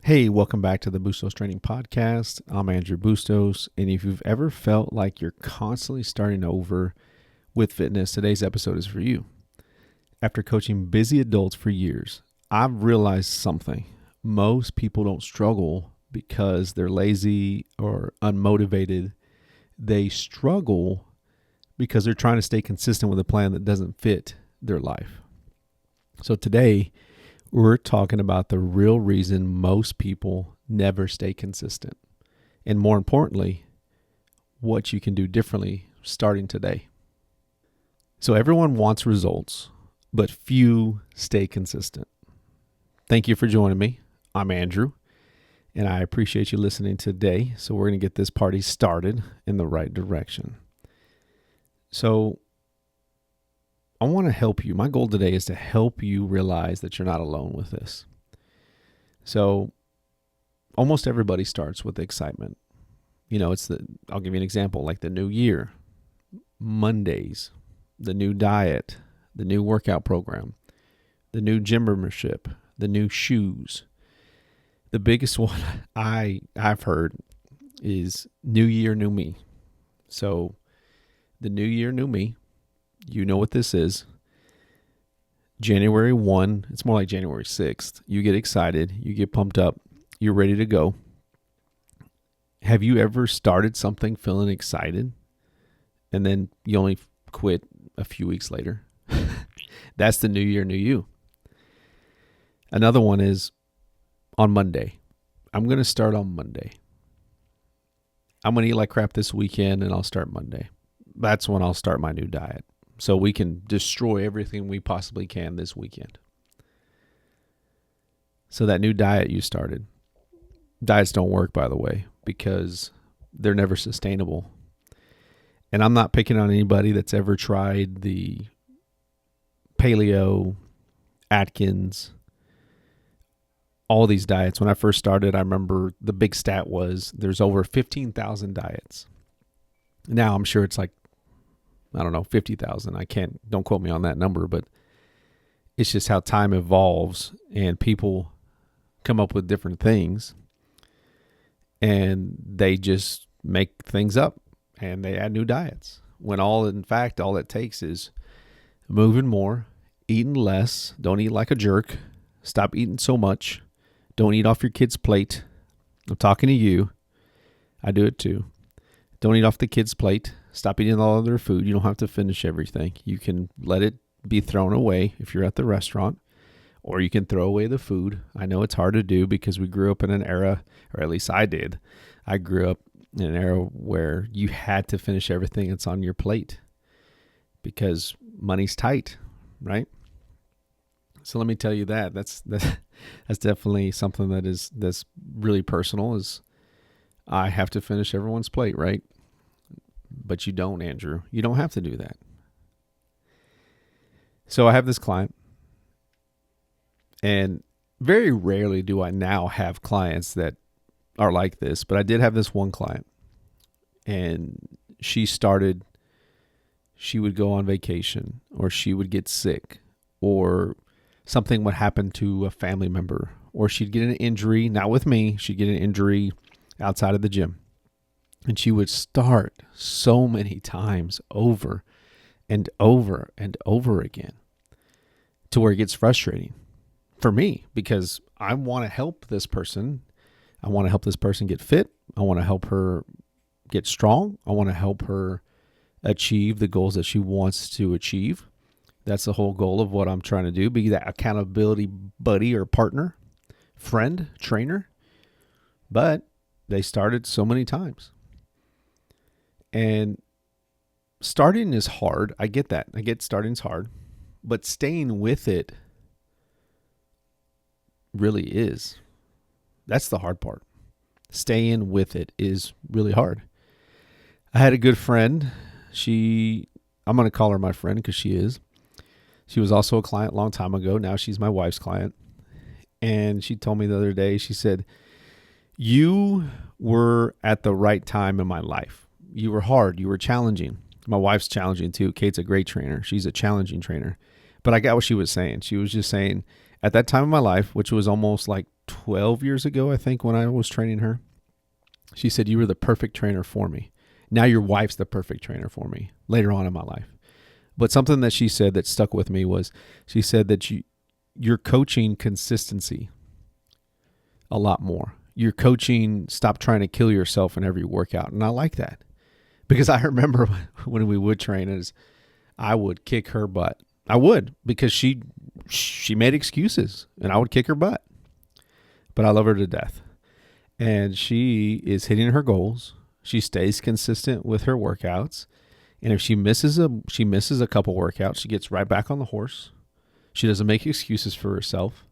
Hey, welcome back to the Bustos Training podcast. I'm Andrew Bustos, and if you've ever felt like you're constantly starting over with fitness, today's episode is for you. After coaching busy adults for years, I've realized something. Most people don't struggle because they're lazy or unmotivated. They struggle because they're trying to stay consistent with a plan that doesn't fit their life. So today, we're talking about the real reason most people never stay consistent. And more importantly, what you can do differently starting today. So everyone wants results, but few stay consistent. Thank you for joining me. I'm Andrew, and I appreciate you listening today. So we're going to get this party started in the right direction. So I want to help you. My goal today is to help you realize that you're not alone with this. So almost everybody starts with excitement. I'll give you an example, like the new year, Mondays, the new diet, the new workout program, the new gym membership, the new shoes. The biggest one I've heard is new year, new me. So the new year, new me. You know what this is. January 1, it's more like January 6th. You get excited, you get pumped up, you're ready to go. Have you ever started something feeling excited and then you only quit a few weeks later? That's the new year, new you. Another one is on Monday. I'm going to start on Monday. I'm going to eat like crap this weekend and I'll start Monday. That's when I'll start my new diet. So we can destroy everything we possibly can this weekend. So that new diet you started. Diets don't work, by the way, because they're never sustainable. And I'm not picking on anybody that's ever tried the paleo, Atkins, all these diets. When I first started, I remember the big stat was there's over 15,000 diets. Now I'm sure it's like, 50,000. Don't quote me on that number, but it's just how time evolves and people come up with different things and they just make things up and they add new diets. When all it takes is moving more, eating less, don't eat like a jerk, stop eating so much, don't eat off your kid's plate. I'm talking to you. I do it too. Don't eat off the kid's plate. Stop eating all of their food. You don't have to finish everything. You can let it be thrown away if you're at the restaurant, or you can throw away the food. I know it's hard to do because we grew up in an era, or at least I did. I grew up in an era where you had to finish everything that's on your plate because money's tight, right? So let me tell you that's definitely something that's really personal. Is I have to finish everyone's plate, right? But you don't, Andrew. You don't have to do that. So I have this client, and very rarely do I now have clients that are like this, but I did have this one client, and she would go on vacation, or she would get sick, or something would happen to a family member, or she'd get an injury, not with me, she'd get an injury outside of the gym. And she would start so many times over and over and over again to where it gets frustrating for me because I want to help this person. I want to help this person get fit. I want to help her get strong. I want to help her achieve the goals that she wants to achieve. That's the whole goal of what I'm trying to do, be that accountability buddy or partner, friend, trainer. But they started so many times. And starting is hard. I get that. I get starting's hard. But staying with it really is. That's the hard part. Staying with it is really hard. I had a good friend. I'm going to call her my friend because she is. She was also a client a long time ago. Now she's my wife's client. And she told me the other day, she said, "You were at the right time in my life. You were hard. You were challenging." My wife's challenging too. Kate's a great trainer. She's a challenging trainer. But I got what she was saying. She was just saying, at that time of my life, which was almost like 12 years ago, I think, when I was training her. She said, "You were the perfect trainer for me. Now your wife's the perfect trainer for me," later on in my life. But something that she said that stuck with me was, she said that you're coaching consistency a lot more. You're coaching, stop trying to kill yourself in every workout. And I like that, because I remember when we would train, is I would kick her butt. I would, because she made excuses and I would kick her butt. But I love her to death. And she is hitting her goals. She stays consistent with her workouts. And if she misses a couple workouts, she gets right back on the horse. She doesn't make excuses for herself,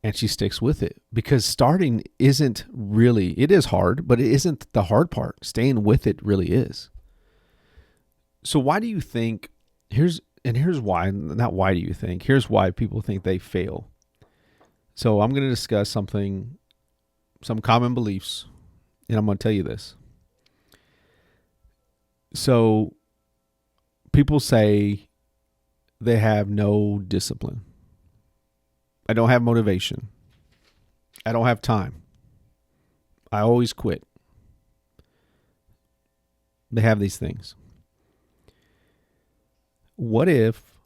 and she sticks with it, because starting isn't really, it is hard, but it isn't the hard part. Staying with it really is. So why do you think, here's why, not why do you think, here's why people think they fail. So I'm going to discuss some common beliefs, and I'm going to tell you this. So people say they have no discipline. I don't have motivation. I don't have time. I always quit. They have these things. What if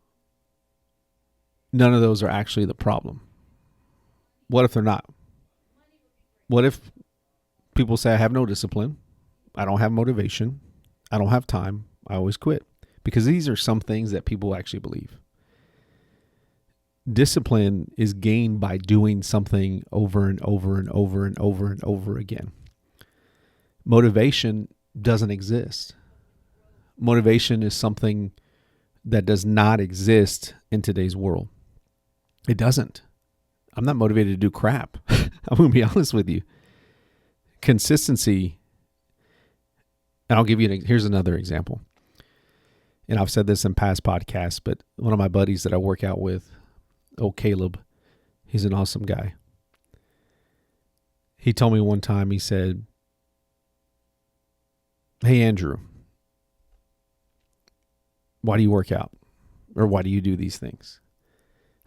none of those are actually the problem? What if they're not? What if people say, I have no discipline, I don't have motivation, I don't have time, I always quit? Because these are some things that people actually believe. Discipline is gained by doing something over and over and over and over and over again. Motivation doesn't exist. Motivation is something that does not exist in today's world. It doesn't. I'm not motivated to do crap. I'm going to be honest with you. Consistency, and I'll give you, here's another example. And I've said this in past podcasts, but one of my buddies that I work out with, Caleb, he's an awesome guy. He told me one time, he said, "Hey, Andrew, why do you work out? Or why do you do these things?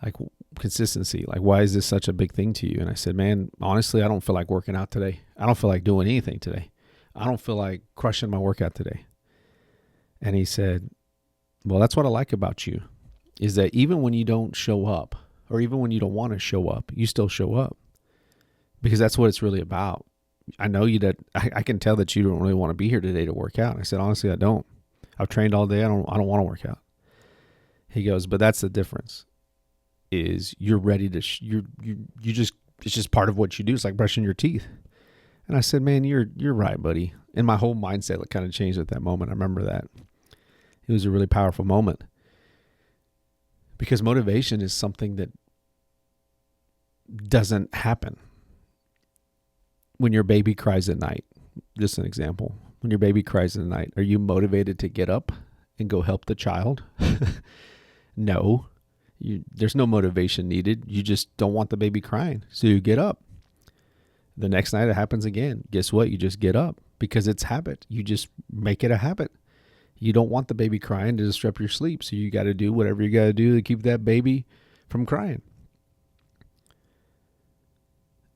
Like, consistency, like, why is this such a big thing to you?" And I said, "Man, honestly, I don't feel like working out today. I don't feel like doing anything today. I don't feel like crushing my workout today." And he said, "Well, that's what I like about you, is that even when you don't show up, or even when you don't want to show up, you still show up, because that's what it's really about. I know you that I can tell that you don't really want to be here today to work out." And I said, "Honestly, I don't. I've trained all day. I don't want to work out." He goes, "But that's the difference. Is you're ready to you just, it's just part of what you do. It's like brushing your teeth." And I said, "Man, you're right, buddy." And my whole mindset kind of changed at that moment. I remember that. It was a really powerful moment, because motivation is something that doesn't happen. When your baby cries at night, just an example, when your baby cries at night, are you motivated to get up and go help the child? No. There's no motivation needed. You just don't want the baby crying, so you get up. The next night it happens again. Guess what? You just get up, because it's habit. You just make it a habit. You don't want the baby crying to disrupt your sleep, so you got to do whatever you got to do to keep that baby from crying.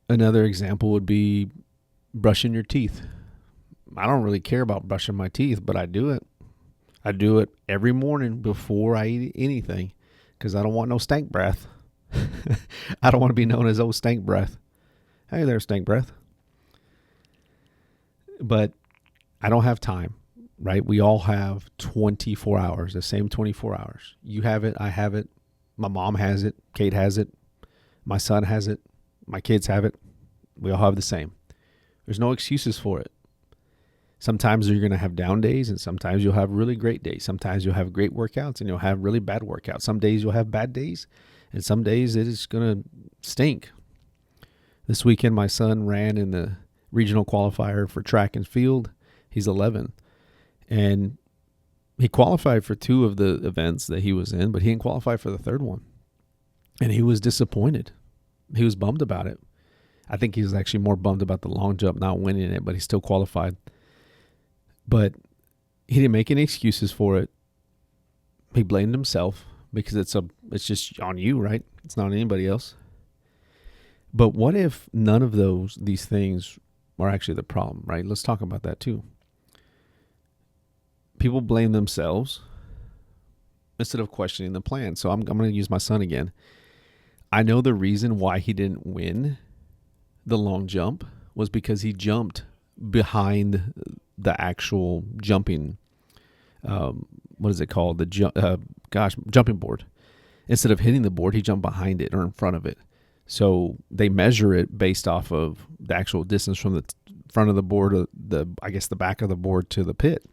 Another example would be brushing your teeth. I don't really care about brushing my teeth, but I do it. I do it every morning before I eat anything, because I don't want no stank breath. I don't want to be known as old stank breath. Hey there, stank breath. But I don't have time, right? We all have 24 hours, the same 24 hours. You have it, I have it, my mom has it, Kate has it, my son has it, my kids have it. We all have the same. There's no excuses for it. Sometimes you're going to have down days, and sometimes you'll have really great days. Sometimes you'll have great workouts, and you'll have really bad workouts. Some days you'll have bad days, and some days it is going to stink. This weekend, my son ran in the regional qualifier for track and field. He's 11, and he qualified for 2 of the events that he was in, but he didn't qualify for the 3rd one, and he was disappointed. He was bummed about it. I think he was actually more bummed about the long jump not winning it, but he still qualified. But he didn't make any excuses for it. He blamed himself, because it's just on you, right? It's not on anybody else. But what if none of these things are actually the problem, right? Let's talk about that too. People blame themselves instead of questioning the plan. So I'm going to use my son again. I know the reason why he didn't win the long jump was because he jumped behind the actual jumping, what is it called? Jumping board. Instead of hitting the board, he jumped behind it or in front of it. So they measure it based off of the actual distance from the front of the board, or the back of the board to the pit.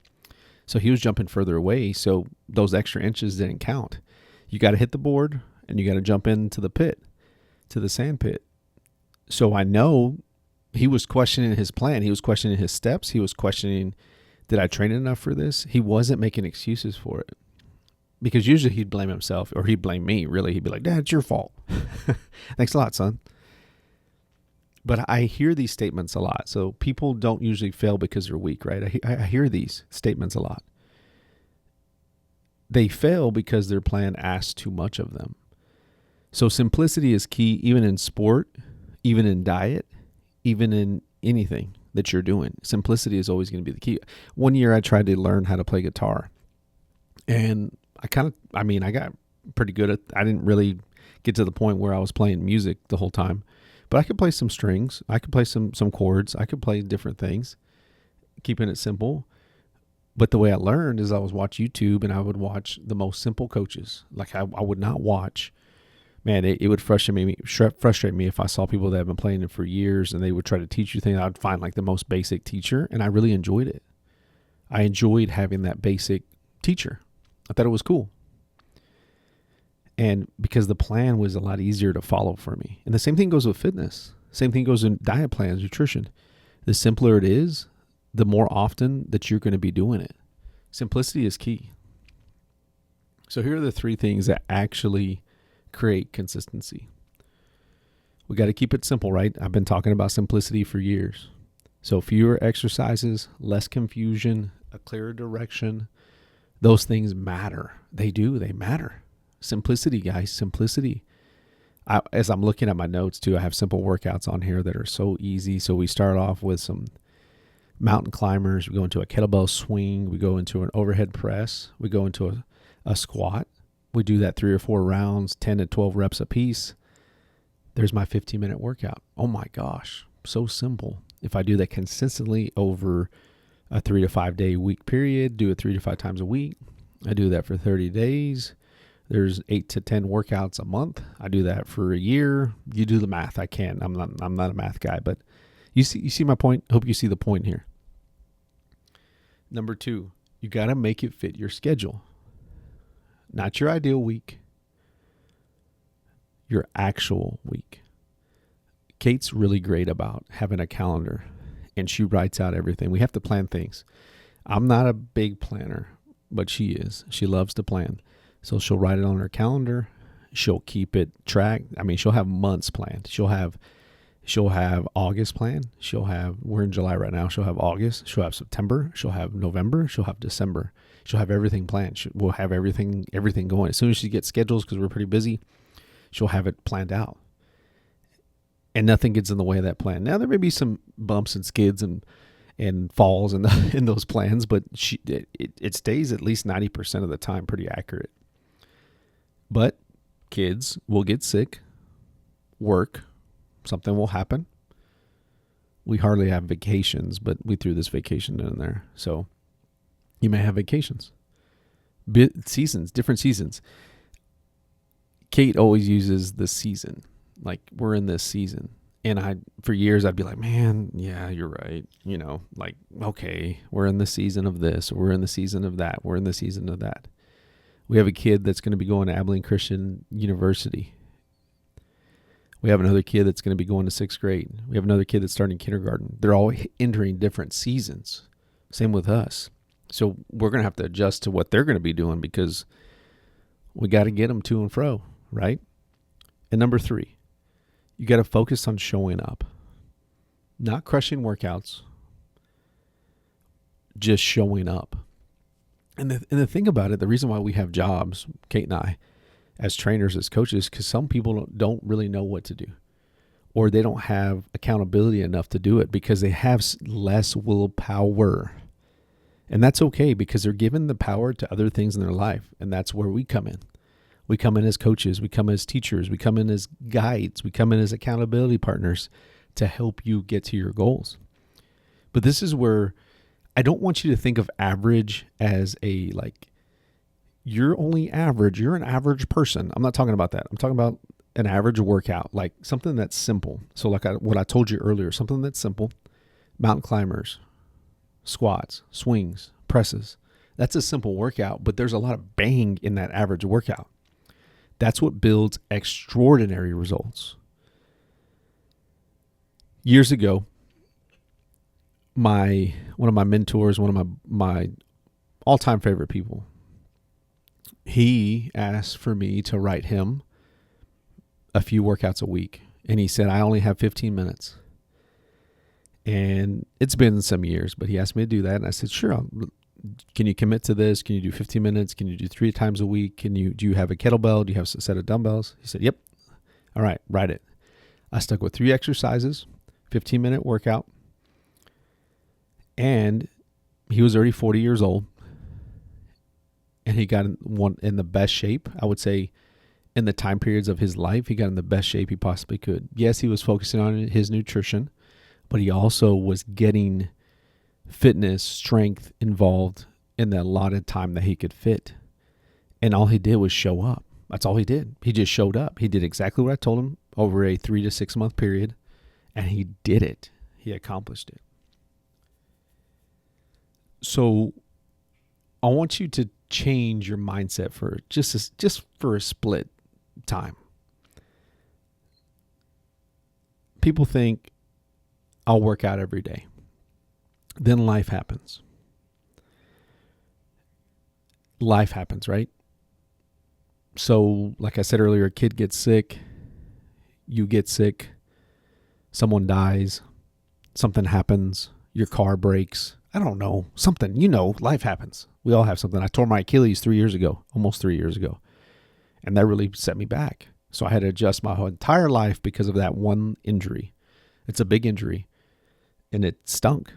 So he was jumping further away. So those extra inches didn't count. You got to hit the board and you got to jump into the pit, to the sand pit. So I know he was questioning his plan. He was questioning his steps. He was questioning, did I train enough for this? He wasn't making excuses for it. Because usually he'd blame himself, or he'd blame me, really. He'd be like, Dad, it's your fault. Thanks a lot, son. But I hear these statements a lot. So people don't usually fail because they're weak, right? I hear these statements a lot. They fail because their plan asks too much of them. So simplicity is key, even in sport, even in diet, even in anything that you're doing. Simplicity is always going to be the key. One year I tried to learn how to play guitar. And I got pretty good at, I didn't really get to the point where I was playing music the whole time, but I could play some strings. I could play some chords. I could play different things, keeping it simple. But the way I learned is I was watch YouTube, and I would watch the most simple coaches. Like I would not watch, man, it would frustrate me if I saw people that have been playing it for years and they would try to teach you things. I'd find like the most basic teacher, and I really enjoyed it. I enjoyed having that basic teacher. I thought it was cool. And because the plan was a lot easier to follow for me. And the same thing goes with fitness. Same thing goes in diet plans, nutrition. The simpler it is, the more often that you're going to be doing it. Simplicity is key. So here are the 3 things that actually create consistency. We got to keep it simple, right? I've been talking about simplicity for years. So fewer exercises, less confusion, a clearer direction. Those things matter. They do. They matter. Simplicity, guys. Simplicity. As I'm looking at my notes too, I have simple workouts on here that are so easy. So we start off with some mountain climbers. We go into a kettlebell swing. We go into an overhead press. We go into a squat. We do that 3 or 4 rounds, 10 to 12 reps a piece. There's my 15-minute workout. Oh my gosh. So simple. If I do that consistently over a 3 to 5 day week period, do it 3 to 5 times a week. I do that for 30 days. There's 8 to 10 workouts a month. I do that for a year. You do the math. I can't. I'm not a math guy, but you see my point. I hope you see the point here. Number 2, you got to make it fit your schedule. Not your ideal week, your actual week. Kate's really great about having a calendar, and she writes out everything. We have to plan things. I'm not a big planner, but she is. She loves to plan. So she'll write it on her calendar. She'll keep it tracked. I mean, she'll have months planned. She'll have August planned. We're in July right now. She'll have August. She'll have September. She'll have November. She'll have December. She'll have everything planned. We'll have everything going. As soon as she gets schedules, because we're pretty busy, she'll have it planned out. And nothing gets in the way of that plan. Now, there may be some bumps and skids and falls in those plans, but it stays at least 90% of the time pretty accurate. But kids will get sick, work, something will happen. We hardly have vacations, but we threw this vacation in there. So you may have vacations. Seasons, different seasons. Kate always uses the season. Like, we're in this season. And for years, I'd be like, man, yeah, you're right. Like, okay, we're in the season of this. We're in the season of that. We're in the season of that. We have a kid that's going to be going to Abilene Christian University. We have another kid that's going to be going to 6th grade. We have another kid that's starting kindergarten. They're all entering different seasons. Same with us. So we're going to have to adjust to what they're going to be doing, because we got to get them to and fro, right? And number 3, you got to focus on showing up. Not crushing workouts, just showing up. And the thing about it, the reason why we have jobs, Kate and I, as trainers, as coaches, because some people don't really know what to do. or they don't have accountability enough to do it because they have less willpower. And that's okay, because they're given the power to other things in their life. And that's where we come in. We come in as coaches, we come as teachers, we come in as guides, we come in as accountability partners to help you get to your goals. But this is where I don't want you to think of average as a, like, you're only average. You're an average person. I'm not talking about that. I'm talking about an average workout, like something that's simple. So like what I told you earlier, something that's simple, mountain climbers, squats, swings, presses. That's a simple workout, but there's a lot of bang in that average workout. That's what builds extraordinary results. Years ago, one of my mentors, one of my all-time favorite people, he asked for me to write him a few workouts a week. And he said, I only have 15 minutes. And it's been some years, but he asked me to do that. And I said, sure. Can you commit to this? Can you do 15 minutes? Can you do 3 times a week? Do you have a kettlebell? Do you have a set of dumbbells? He said, yep. All right, write it. I stuck with 3 exercises, 15-minute workout. And he was already 40 years old. And he got in the best shape, I would say, in the time periods of his life. He got in the best shape he possibly could. Yes, he was focusing on his nutrition, but he also was getting fitness, strength involved in the allotted time that he could fit. And all he did was show up. That's all he did. He just showed up. He did exactly what I told him over a 3 to 6 month period, and he did it. He accomplished it. So I want you to change your mindset for just for a split time. People think, I'll work out every day. Then life happens. Life happens, right? So, like I said earlier, a kid gets sick, you get sick, someone dies, something happens, your car breaks. I don't know, something, life happens. We all have something. I tore my Achilles almost 3 years ago. And that really set me back. So I had to adjust my whole entire life because of that one injury. It's a big injury. And it stunk.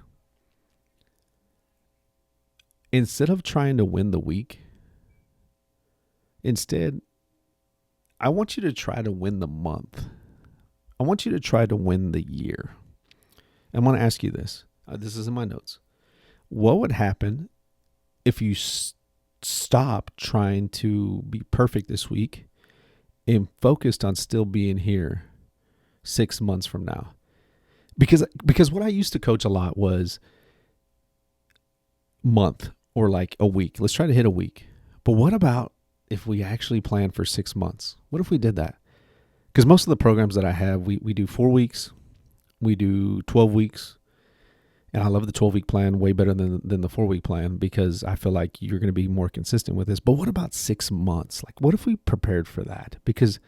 Instead of trying to win the week, I want you to try to win the month. I want you to try to win the year. I'm going to ask you this. This is in my notes. What would happen if you stop trying to be perfect this week and focused on still being here 6 months from now? Because what I used to coach a lot was month or like a week. Let's try to hit a week. But what about if we actually plan for 6 months? What if we did that? Because most of the programs that I have, we do 4 weeks, we do 12 weeks. And I love the 12-week plan way better than the 4-week plan, because I feel like you're going to be more consistent with this. But what about 6 months? Like, what if we prepared for that? Because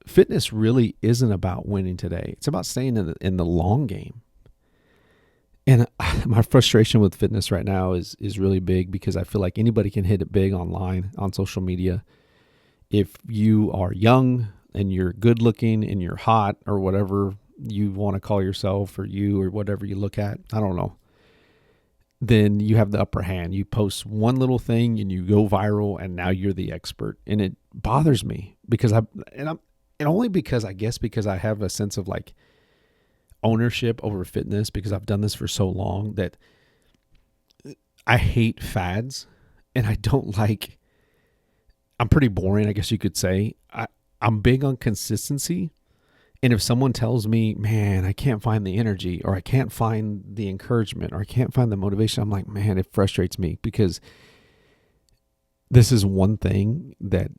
fitness really isn't about winning today. It's about staying in the long game. And my frustration with fitness right now is really big, because I feel like anybody can hit it big online, on social media. If you are young and you're good looking and you're hot, or whatever you want to call yourself, or whatever you look at, I don't know, then you have the upper hand. You post one little thing and you go viral, and now you're the expert. And it bothers me because I have a sense of like ownership over fitness, because I've done this for so long that I hate fads, and I'm pretty boring, I guess you could say. I'm big on consistency. And if someone tells me, man, I can't find the energy, or I can't find the encouragement, or I can't find the motivation, I'm like, man, it frustrates me, because this is one thing that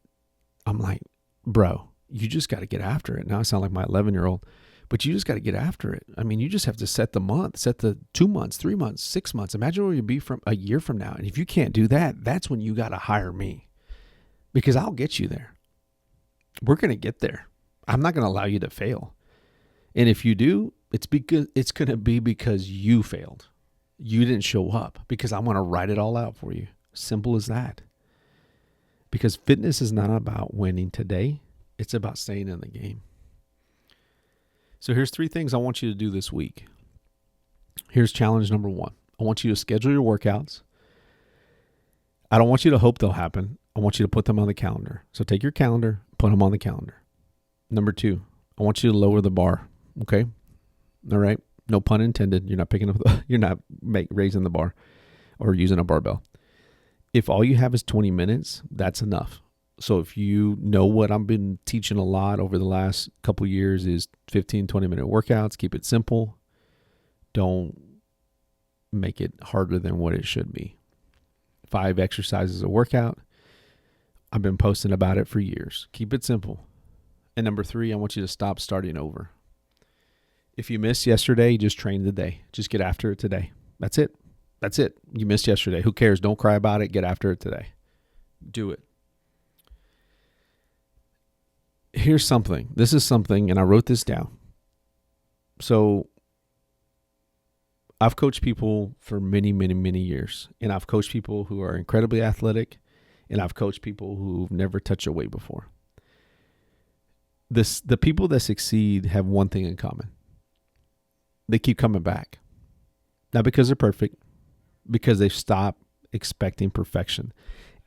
I'm like, bro, you just got to get after it. Now I sound like my 11-year-old, but you just got to get after it. I mean, you just have to set the month, set the 2 months, 3 months, 6 months. Imagine where you'd be from a year from now. And if you can't do that, that's when you got to hire me, because I'll get you there. We're going to get there. I'm not going to allow you to fail. And if you do, it's going to be because you failed. You didn't show up, because I'm going to write it all out for you. Simple as that. Because fitness is not about winning today. It's about staying in the game. So here's 3 things I want you to do this week. Here's challenge number 1. I want you to schedule your workouts. I don't want you to hope they'll happen. I want you to put them on the calendar. So take your calendar, put them on the calendar. Number 2, I want you to lower the bar. Okay? All right? No pun intended. You're not picking up, raising the bar or using a barbell. If all you have is 20 minutes, that's enough. So if you know what I've been teaching a lot over the last couple years is 15, 20-minute workouts. Keep it simple. Don't make it harder than what it should be. 5 exercises a workout. I've been posting about it for years. Keep it simple. And number 3, I want you to stop starting over. If you missed yesterday, just train today. Just get after it today. That's it. That's it. You missed yesterday. Who cares? Don't cry about it. Get after it today. Do it. Here's something. This is something, and I wrote this down. So I've coached people for many, many, many years, and I've coached people who are incredibly athletic, and I've coached people who've never touched a weight before. The people that succeed have one thing in common. They keep coming back. Not because they're perfect, because they've stopped expecting perfection.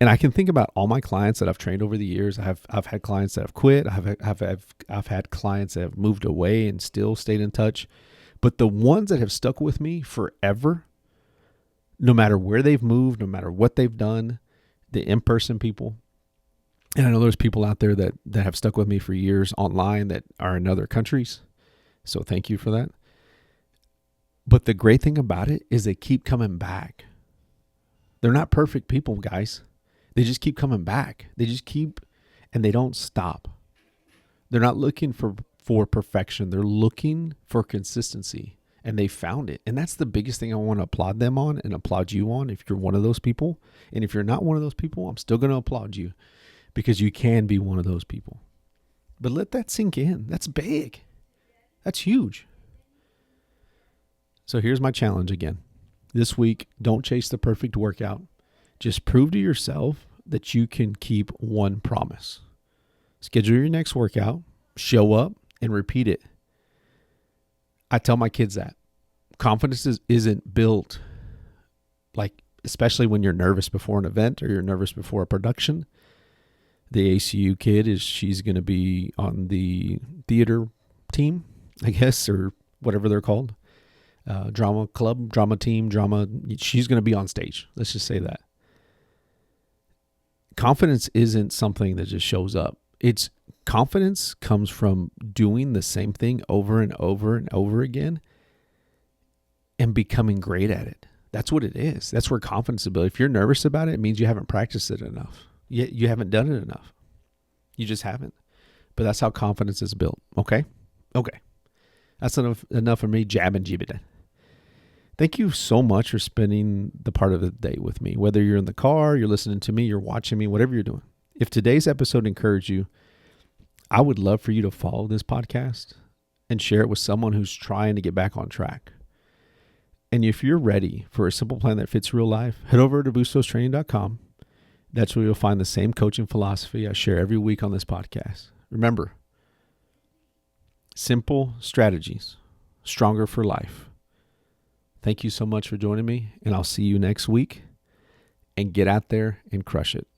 And I can think about all my clients that I've trained over the years. I've had clients that have quit. I've had clients that have moved away and still stayed in touch. But the ones that have stuck with me forever, no matter where they've moved, no matter what they've done, the in-person people, and I know there's people out there that have stuck with me for years online that are in other countries. So thank you for that. But the great thing about it is they keep coming back. They're not perfect people, guys. They just keep coming back. They just keep, and they don't stop. They're not looking for perfection. They're looking for consistency, and they found it. And that's the biggest thing I want to applaud them on and applaud you on if you're one of those people. And if you're not one of those people, I'm still going to applaud you because you can be one of those people. But let that sink in. That's big. That's huge. So here's my challenge again. This week, don't chase the perfect workout. Just prove to yourself that you can keep one promise. Schedule your next workout, show up, and repeat it. I tell my kids that. Confidence isn't built, like, especially when you're nervous before an event or you're nervous before a production. The ACU kid she's going to be on the theater team, I guess, or whatever they're called. Drama club, drama team, she's going to be on stage. Let's just say that. Confidence isn't something that just shows up. Confidence comes from doing the same thing over and over and over again and becoming great at it. That's what it is. That's where confidence is built. If you're nervous about it, it means you haven't practiced it enough. You haven't done it enough. You just haven't. But that's how confidence is built. Okay? Okay. That's enough for me jabbing jibbing. Thank you so much for spending the part of the day with me. Whether you're in the car, you're listening to me, you're watching me, whatever you're doing. If today's episode encouraged you, I would love for you to follow this podcast and share it with someone who's trying to get back on track. And if you're ready for a simple plan that fits real life, head over to BUSTOSTRAINING.com. That's where you'll find the same coaching philosophy I share every week on this podcast. Remember, simple strategies, stronger for life. Thank you so much for joining me, and I'll see you next week. And get out there and crush it.